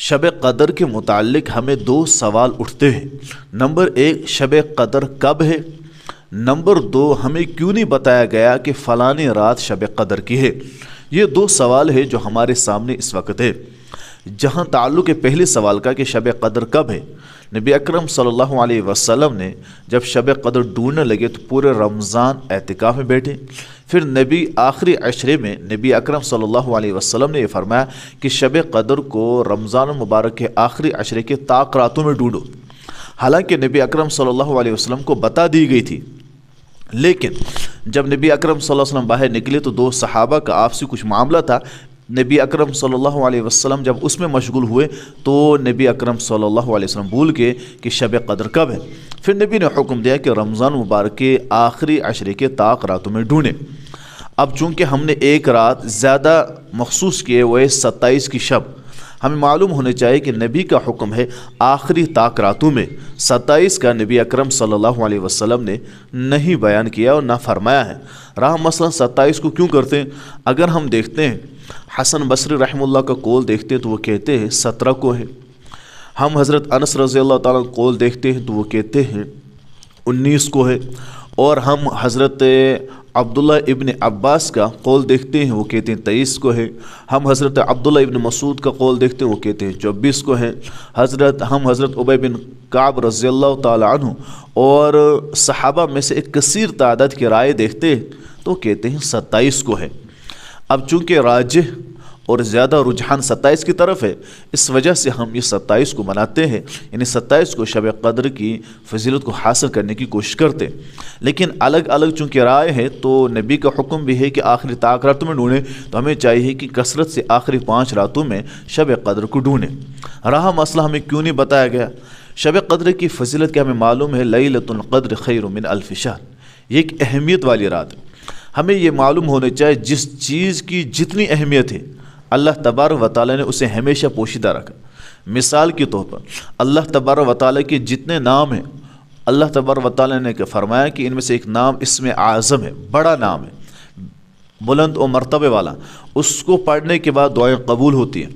شب قدر کے متعلق ہمیں دو سوال اٹھتے ہیں۔ نمبر ایک، شب قدر کب ہے؟ نمبر دو، ہمیں کیوں نہیں بتایا گیا کہ فلانی رات شب قدر کی ہے؟ یہ دو سوال ہے جو ہمارے سامنے اس وقت ہے۔ جہاں تعلق ہے پہلے سوال کا کہ شب قدر کب ہے، نبی اکرم صلی اللہ علیہ وسلم نے جب شب قدر ڈھونڈنے لگے تو پورے رمضان اعتکاف میں بیٹھے۔ پھر نبی آخری عشرے میں نبی اکرم صلی اللہ علیہ وسلم نے یہ فرمایا کہ شب قدر کو رمضان المبارک کے آخری عشرے کے طاق راتوں میں ڈھونڈو۔ حالانکہ نبی اکرم صلی اللہ علیہ وسلم کو بتا دی گئی تھی، لیکن جب نبی اکرم صلی اللہ علیہ وسلم باہر نکلے تو دو صحابہ کا آپسی کچھ معاملہ تھا۔ نبی اکرم صلی اللہ علیہ وسلم جب اس میں مشغول ہوئے تو نبی اکرم صلی اللہ علیہ وسلم بھول گئے کہ شب قدر کب ہے۔ پھر نبی نے حکم دیا کہ رمضان مبارک کے آخری عشرے کے طاق راتوں میں ڈھونڈیں۔ اب چونکہ ہم نے ایک رات زیادہ مخصوص کیے وہ 27 کی شب، ہمیں معلوم ہونے چاہیے کہ نبی کا حکم ہے آخری طاق راتوں میں، 27 کا نبی اکرم صلی اللہ علیہ وسلم نے نہیں بیان کیا اور نہ فرمایا ہے۔ رہا مثلا 27 کو کیوں کرتے ہیں؟ اگر ہم دیکھتے ہیں حسن بصری رحمہ اللہ کا قول دیکھتے ہیں تو وہ کہتے ہیں 17 کو ہے۔ ہم حضرت انس رضی اللہ تعالیٰ کا قول دیکھتے ہیں تو وہ کہتے ہیں 19 کو ہے، اور ہم حضرت عبداللہ ابن عباس کا قول دیکھتے ہیں وہ کہتے ہیں 23 کو ہے۔ ہم حضرت عبداللہ ابن مسعود کا قول دیکھتے ہیں وہ کہتے ہیں 24 کو ہے۔ ہم حضرت ابی بن کعب رضی اللہ تعالیٰ عنہ اور صحابہ میں سے ایک کثیر تعداد کی رائے دیکھتے ہیں تو کہتے ہیں 27 کو ہے۔ اب چونکہ راجح اور زیادہ رجحان 27 کی طرف ہے، اس وجہ سے ہم یہ 27 کو مناتے ہیں، یعنی 27 کو شب قدر کی فضیلت کو حاصل کرنے کی کوشش کرتے ہیں۔ لیکن الگ الگ چونکہ رائے ہے تو نبی کا حکم بھی ہے کہ آخری طاق راتوں میں ڈھونڈیں، تو ہمیں چاہیے کہ کثرت سے آخری 5 راتوں میں شب قدر کو ڈھونڈیں۔ رہا مسئلہ ہمیں کیوں نہیں بتایا گیا، شب قدر کی فضیلت کیا ہمیں معلوم ہے، لیلۃ القدر خیر من الف شہر، یہ ایک اہمیت والی رات ہے۔ ہمیں یہ معلوم ہونا چاہیے جس چیز کی جتنی اہمیت ہے اللہ تبارک و تعالیٰ نے اسے ہمیشہ پوشیدہ رکھا۔ مثال کے طور پر اللہ تبارک و تعالیٰ کے جتنے نام ہیں، اللہ تبارک و تعالیٰ نے فرمایا کہ ان میں سے ایک نام اسم اعظم ہے، بڑا نام ہے، بلند و مرتبے والا، اس کو پڑھنے کے بعد دعائیں قبول ہوتی ہیں،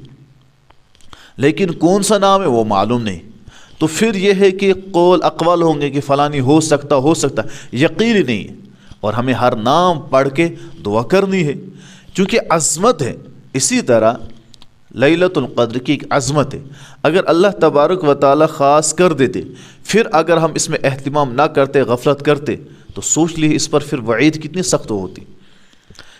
لیکن کون سا نام ہے وہ معلوم نہیں۔ تو پھر یہ ہے کہ قول اقوال ہوں گے کہ فلانی ہو سکتا، یقین ہی نہیں ہے، اور ہمیں ہر نام پڑھ کے دعا کرنی ہے چونکہ عظمت ہے۔ اسی طرح لیلۃ القدر کی ایک عظمت ہے، اگر اللہ تبارک و تعالی خاص کر دیتے، پھر اگر ہم اس میں اہتمام نہ کرتے، غفلت کرتے، تو سوچ لیے اس پر پھر وعید کتنی سخت ہوتی۔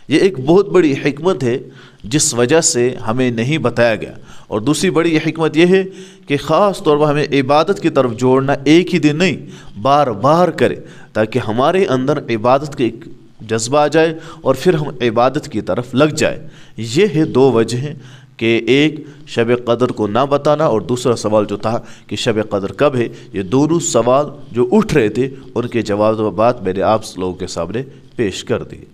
یہ ایک بہت بڑی حکمت ہے جس وجہ سے ہمیں نہیں بتایا گیا۔ اور دوسری بڑی حکمت یہ ہے کہ خاص طور پر ہمیں عبادت کی طرف جوڑنا ایک ہی دن نہیں، بار بار کرے، تاکہ ہمارے اندر عبادت کا ایک جذبہ آ جائے اور پھر ہم عبادت کی طرف لگ جائے۔ یہ ہے دو وجہ ہیں کہ ایک شب قدر کو نہ بتانا، اور دوسرا سوال جو تھا کہ شب قدر کب ہے۔ یہ دونوں سوال جو اٹھ رہے تھے ان کے جوابات میں نے آپ لوگوں کے سامنے پیش کر دیے۔